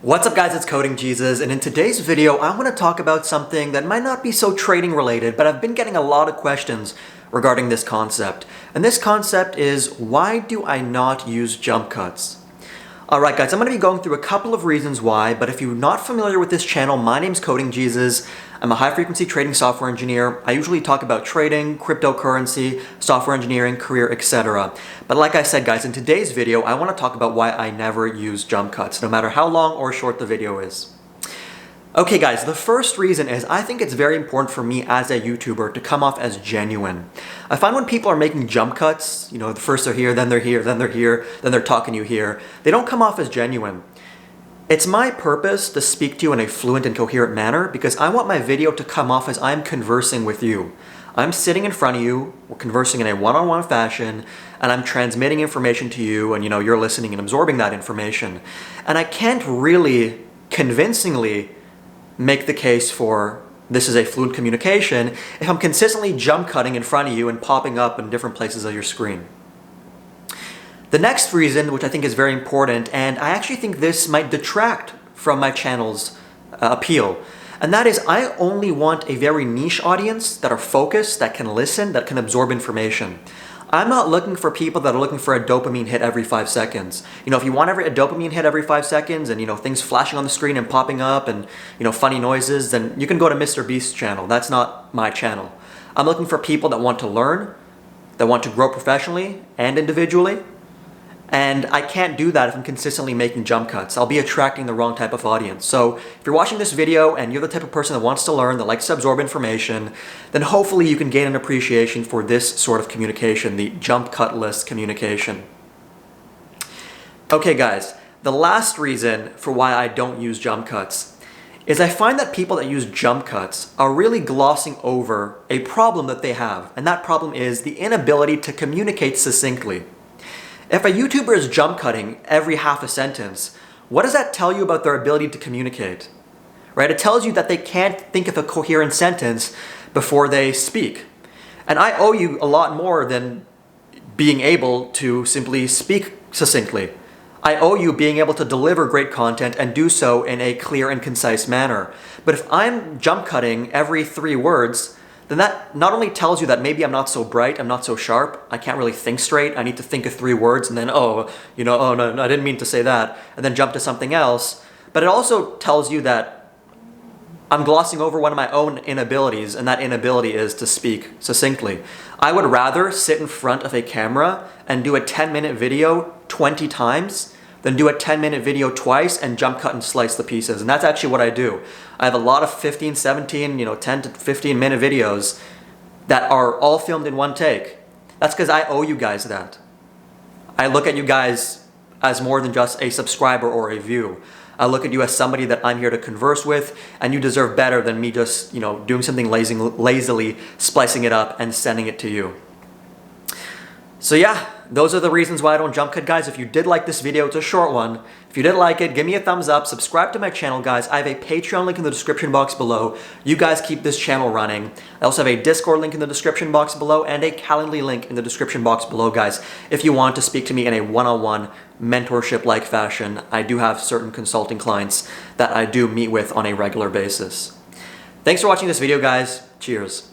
What's up guys, it's Coding Jesus, and in today's video I want to talk about something that might not be so trading related, but I've been getting a lot of questions regarding this concept. And this concept is, why do I not use jump cuts? Alright guys, I'm going to be going through a couple of reasons why, but if you're not familiar with this channel, my name's Coding Jesus. I'm a high-frequency trading software engineer. I usually talk about trading, cryptocurrency, software engineering, career, etc. But like I said guys, in today's video, I want to talk about why I never use jump cuts, no matter how long or short the video is. Okay guys, the first reason is I think it's very important for me as a YouTuber to come off as genuine. I find when people are making jump cuts, you know, first they're here, then they're here, then they're here, then they're talking to you here, they don't come off as genuine. It's my purpose to speak to you in a fluent and coherent manner because I want my video to come off as I'm conversing with you. I'm sitting in front of you, we're conversing in a one-on-one fashion, and I'm transmitting information to you, and you're listening and absorbing that information. And I can't really convincingly make the case for this is a fluent communication if I'm consistently jump cutting in front of you and popping up in different places of your screen. The next reason, which I think is very important, and I actually think this might detract from my channel's appeal, and that is I only want a very niche audience that are focused, that can listen, that can absorb information. I'm not looking for people that are looking for a dopamine hit every 5 seconds. If you want a dopamine hit every 5 seconds and things flashing on the screen and popping up and funny noises, then you can go to Mr. Beast's channel. That's not my channel. I'm looking for people that want to learn, that want to grow professionally and individually. And I can't do that if I'm consistently making jump cuts. I'll be attracting the wrong type of audience. So if you're watching this video and you're the type of person that wants to learn, that likes to absorb information, then hopefully you can gain an appreciation for this sort of communication, the jump cut-less communication. Okay guys, the last reason for why I don't use jump cuts is I find that people that use jump cuts are really glossing over a problem that they have. And that problem is the inability to communicate succinctly. If a YouTuber is jump cutting every half a sentence, what does that tell you about their ability to communicate? Right? It tells you that they can't think of a coherent sentence before they speak. And I owe you a lot more than being able to simply speak succinctly. I owe you being able to deliver great content and do so in a clear and concise manner. But if I'm jump cutting every 3 words, then that not only tells you that maybe I'm not so bright, I'm not so sharp, I can't really think straight, I need to think of 3 words and then, oh no, I didn't mean to say that, and then jump to something else. But it also tells you that I'm glossing over one of my own inabilities, and that inability is to speak succinctly. I would rather sit in front of a camera and do a 10-minute video 20 times than do a 10-minute video twice and jump cut and slice the pieces. And that's actually what I do. I have a lot of 15, 17, 10 to 15 minute videos that are all filmed in one take. That's because I owe you guys that. I look at you guys as more than just a subscriber or a view. I look at you as somebody that I'm here to converse with, and you deserve better than me just, doing something lazily, splicing it up and sending it to you. So yeah, those are the reasons why I don't jump cut, guys. If you did like this video, it's a short one. If you did like it, give me a thumbs up, subscribe to my channel, guys. I have a Patreon link in the description box below. You guys keep this channel running. I also have a Discord link in the description box below and a Calendly link in the description box below, guys. If you want to speak to me in a one-on-one mentorship-like fashion, I do have certain consulting clients that I do meet with on a regular basis. Thanks for watching this video, guys. Cheers.